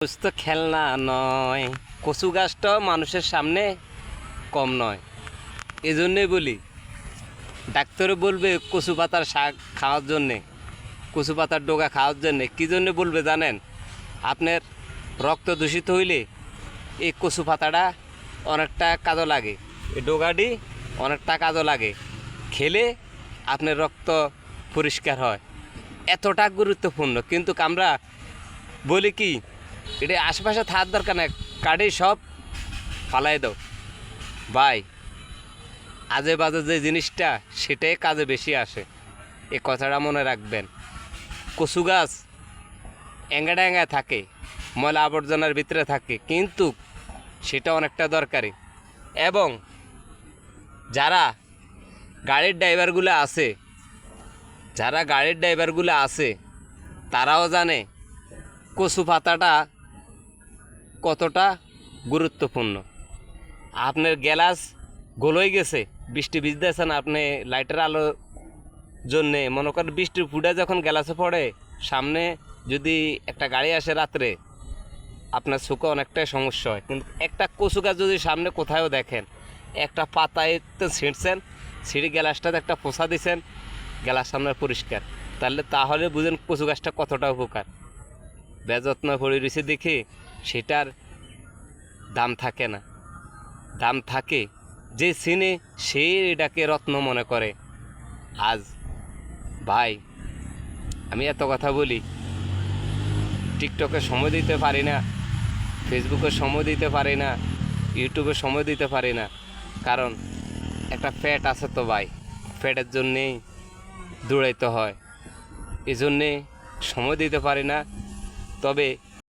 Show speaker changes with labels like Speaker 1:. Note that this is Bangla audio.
Speaker 1: সুস্থ খেলনা নয়, কচু গাছটাও মানুষের সামনে কম নয়। এই জন্যই বলি, ডাক্তারও বলবে কচু পাতার শাক খাওয়ার জন্যে, কচু পাতার ডোগা খাওয়ার জন্যে। কী জন্যে বলবে জানেন? আপনার রক্ত দূষিত হইলে এই কচু পাতাটা অনেকটা কাজে লাগে, এই ডোগাটি অনেকটা কাজে লাগে। খেলে আপনার রক্ত পরিষ্কার হয়, এতটা গুরুত্বপূর্ণ। কিন্তু আমরা বলি কি, এটা আশেপাশে থাকার দরকার না, কাটে সব ফালাই দাও। ভাই, আজে বাজে যে জিনিসটা সেটাই কাজে বেশি আসে, এ কথাটা মনে রাখবেন। কচু গাছ এঙ্গাটা এঙ্গায় থাকে, ময়লা আবর্জনার ভিতরে থাকে, কিন্তু সেটা অনেকটা দরকারি। এবং যারা গাড়ির ড্রাইভারগুলো আছে তারাও জানে কচু পাতাটা কতটা গুরুত্বপূর্ণ। আপনার গ্যালাস গলই গেছে, বৃষ্টি ভিজতেছেন, আপনি লাইটের আলো জন্যে মনে করেন বৃষ্টির ফুটা যখন গ্যালাসে পড়ে, সামনে যদি একটা গাড়ি আসে রাত্রে, আপনার চোখে অনেকটাই সমস্যা হয়। কিন্তু একটা কচু গাছ যদি সামনে কোথাও দেখেন, একটা পাতায় তো ছিঁড়ছেন, ছিঁড়ে গ্যালাসটাতে একটা পোছা দিছেন, গ্যালাস সামনে পরিষ্কার, তাহলে বুঝেন কচু গাছটা কতটা উপকার। বেযত্ন পড়ে রয়েছে দেখে সেটার দাম থাকে না, দাম থাকে যে চিনে সে এটাকে রত্ন মনে করে। আজ ভাই, আমি এত কথা বলি, টিকটকে সময় দিতে পারি না, ফেসবুকে সময় দিতে পারি না, ইউটিউবে সময় দিতে পারি না, কারণ একটা ফ্যাট আছে তো ভাই, ফ্যাটের জন্যেই দৌড়াইতে হয়, এজন্যে সময় দিতে পারি না। তবে